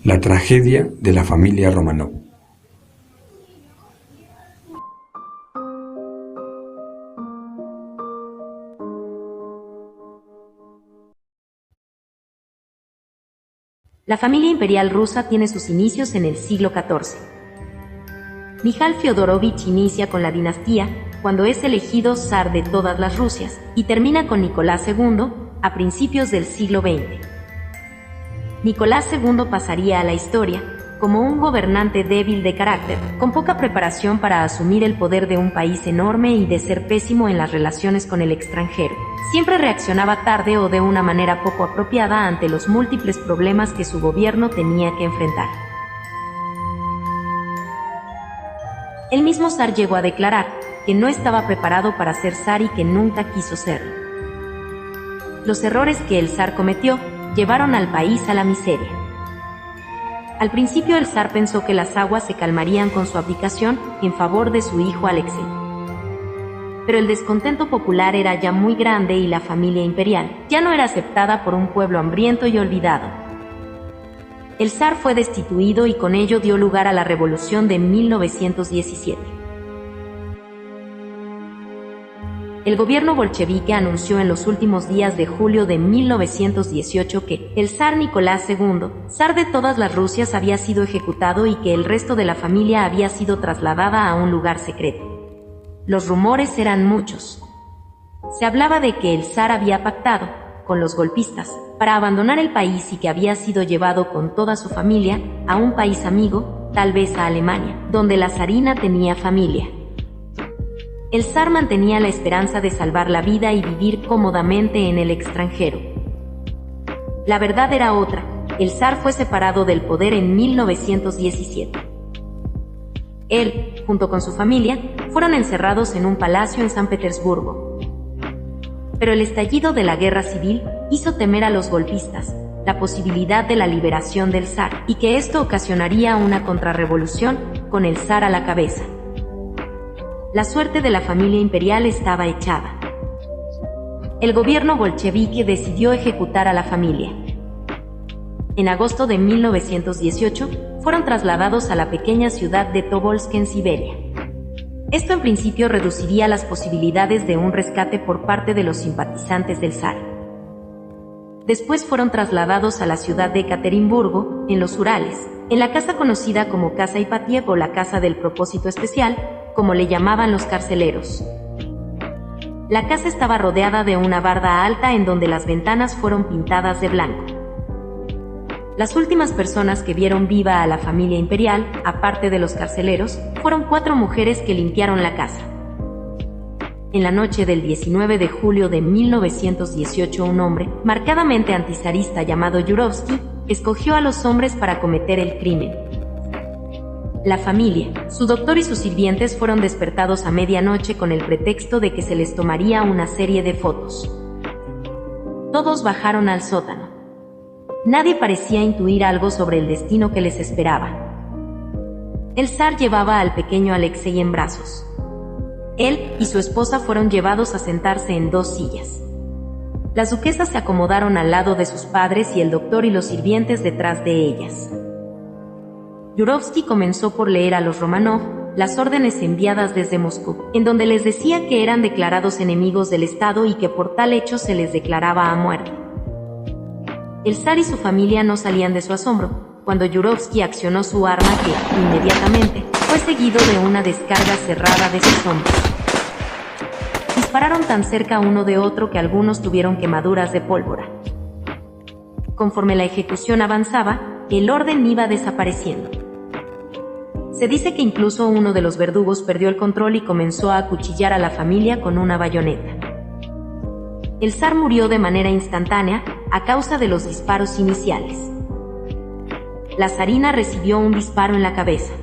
La tragedia de la familia Románov. La familia imperial rusa tiene sus inicios en el siglo XIV. Mijail Fyodorovich inicia con la dinastía cuando es elegido zar de todas las Rusias y termina con Nicolás II a principios del siglo XX. Nicolás II pasaría a la historia como un gobernante débil de carácter, con poca preparación para asumir el poder de un país enorme y de ser pésimo en las relaciones con el extranjero. Siempre reaccionaba tarde o de una manera poco apropiada ante los múltiples problemas que su gobierno tenía que enfrentar. El mismo zar llegó a declarar que no estaba preparado para ser zar y que nunca quiso serlo. Los errores que el zar cometió llevaron al país a la miseria. Al principio el zar pensó que las aguas se calmarían con su abdicación en favor de su hijo Alexei. Pero el descontento popular era ya muy grande y la familia imperial ya no era aceptada por un pueblo hambriento y olvidado. El zar fue destituido y con ello dio lugar a la revolución de 1917. El gobierno bolchevique anunció en los últimos días de julio de 1918 que el zar Nicolás II, zar de todas las Rusias, había sido ejecutado y que el resto de la familia había sido trasladada a un lugar secreto. Los rumores eran muchos. Se hablaba de que el zar había pactado con los golpistas para abandonar el país y que había sido llevado con toda su familia a un país amigo, tal vez a Alemania, donde la zarina tenía familia. El zar mantenía la esperanza de salvar la vida y vivir cómodamente en el extranjero. La verdad era otra: el zar fue separado del poder en 1917. Él, junto con su familia, fueron encerrados en un palacio en San Petersburgo. Pero el estallido de la guerra civil hizo temer a los golpistas la posibilidad de la liberación del zar y que esto ocasionaría una contrarrevolución con el zar a la cabeza. La suerte de la familia imperial estaba echada. El gobierno bolchevique decidió ejecutar a la familia. En agosto de 1918, fueron trasladados a la pequeña ciudad de Tobolsk en Siberia. Esto en principio reduciría las posibilidades de un rescate por parte de los simpatizantes del zar. Después fueron trasladados a la ciudad de Ekaterimburgo, en los Urales, en la casa conocida como Casa Ipatiev o la Casa del Propósito Especial, como le llamaban los carceleros. La casa estaba rodeada de una barda alta en donde las ventanas fueron pintadas de blanco. Las últimas personas que vieron viva a la familia imperial, aparte de los carceleros, fueron 4 mujeres que limpiaron la casa. En la noche del 19 de julio de 1918, un hombre, marcadamente antizarista llamado Yurovsky, escogió a los hombres para cometer el crimen. La familia, su doctor y sus sirvientes fueron despertados a medianoche con el pretexto de que se les tomaría una serie de fotos. Todos bajaron al sótano. Nadie parecía intuir algo sobre el destino que les esperaba. El zar llevaba al pequeño Alexei en brazos. Él y su esposa fueron llevados a sentarse en 2 sillas. Las duquesas se acomodaron al lado de sus padres y el doctor y los sirvientes detrás de ellas. Yurovsky comenzó por leer a los Románov las órdenes enviadas desde Moscú, en donde les decía que eran declarados enemigos del Estado y que por tal hecho se les declaraba a muerte. El zar y su familia no salían de su asombro cuando Yurovsky accionó su arma, que, inmediatamente, fue seguido de una descarga cerrada de sus hombres. Dispararon tan cerca uno de otro que algunos tuvieron quemaduras de pólvora. Conforme la ejecución avanzaba, el orden iba desapareciendo. Se dice que incluso uno de los verdugos perdió el control y comenzó a acuchillar a la familia con una bayoneta. El zar murió de manera instantánea a causa de los disparos iniciales. La zarina recibió un disparo en la cabeza.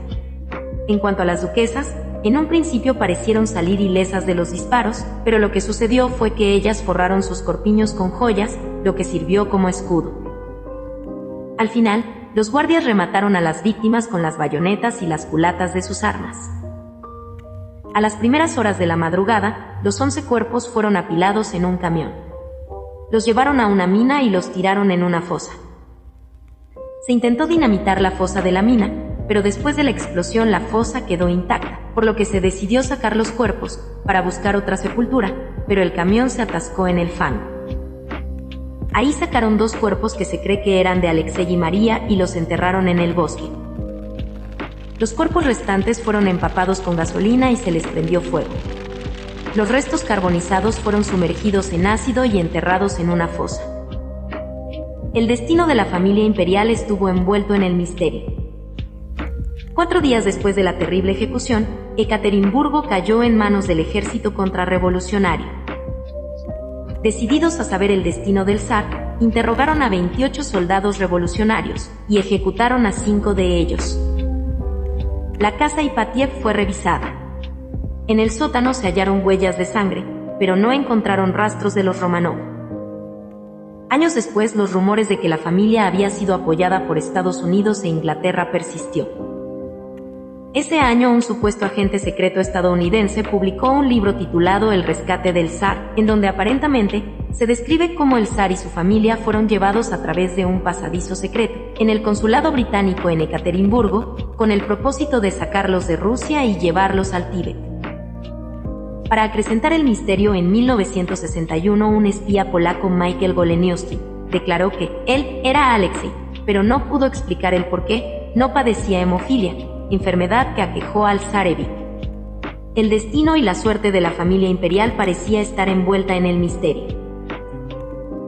En cuanto a las duquesas, en un principio parecieron salir ilesas de los disparos, pero lo que sucedió fue que ellas forraron sus corpiños con joyas, lo que sirvió como escudo. Al final, los guardias remataron a las víctimas con las bayonetas y las culatas de sus armas. A las primeras horas de la madrugada, los 11 cuerpos fueron apilados en un camión. Los llevaron a una mina y los tiraron en una fosa. Se intentó dinamitar la fosa de la mina, pero después de la explosión la fosa quedó intacta, por lo que se decidió sacar los cuerpos para buscar otra sepultura, pero el camión se atascó en el fango. Ahí sacaron 2 cuerpos que se cree que eran de Alexei y María y los enterraron en el bosque. Los cuerpos restantes fueron empapados con gasolina y se les prendió fuego. Los restos carbonizados fueron sumergidos en ácido y enterrados en una fosa. El destino de la familia imperial estuvo envuelto en el misterio. 4 días después de la terrible ejecución, Ekaterimburgo cayó en manos del ejército contrarrevolucionario. Decididos a saber el destino del zar, interrogaron a 28 soldados revolucionarios y ejecutaron a 5 de ellos. La casa Ipatiev fue revisada. En el sótano se hallaron huellas de sangre, pero no encontraron rastros de los Romanov. Años después, los rumores de que la familia había sido apoyada por Estados Unidos e Inglaterra persistió. Ese año, un supuesto agente secreto estadounidense publicó un libro titulado El rescate del zar, en donde aparentemente se describe cómo el zar y su familia fueron llevados a través de un pasadizo secreto en el consulado británico en Ekaterimburgo, con el propósito de sacarlos de Rusia y llevarlos al Tíbet. Para acrecentar el misterio, en 1961 un espía polaco, Michael Goleniowski, declaró que él era Alexei, pero no pudo explicar el por qué. No padecía hemofilia, enfermedad que aquejó al zarevich. El destino y la suerte de la familia imperial parecía estar envuelta en el misterio.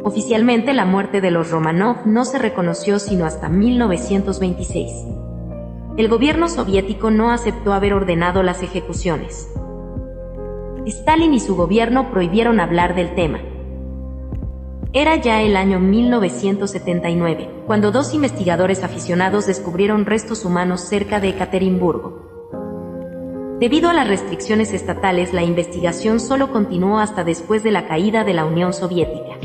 Oficialmente, la muerte de los Romanov no se reconoció sino hasta 1926. El gobierno soviético no aceptó haber ordenado las ejecuciones. Stalin y su gobierno prohibieron hablar del tema. Era ya el año 1979, cuando 2 investigadores aficionados descubrieron restos humanos cerca de Ekaterimburgo. Debido a las restricciones estatales, la investigación solo continuó hasta después de la caída de la Unión Soviética.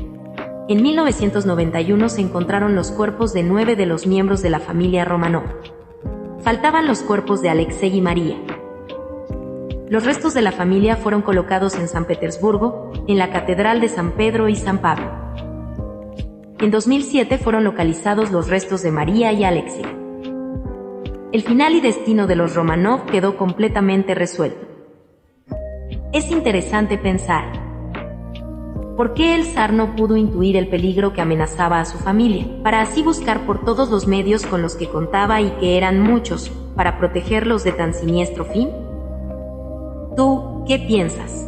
En 1991 se encontraron los cuerpos de 9 de los miembros de la familia Romanov. Faltaban los cuerpos de Alexei y María. Los restos de la familia fueron colocados en San Petersburgo, en la Catedral de San Pedro y San Pablo. En 2007 fueron localizados los restos de María y Alexei. El final y destino de los Romanov quedó completamente resuelto. Es interesante pensar, ¿por qué el zar no pudo intuir el peligro que amenazaba a su familia, para así buscar por todos los medios con los que contaba y que eran muchos, para protegerlos de tan siniestro fin? ¿Tú qué piensas?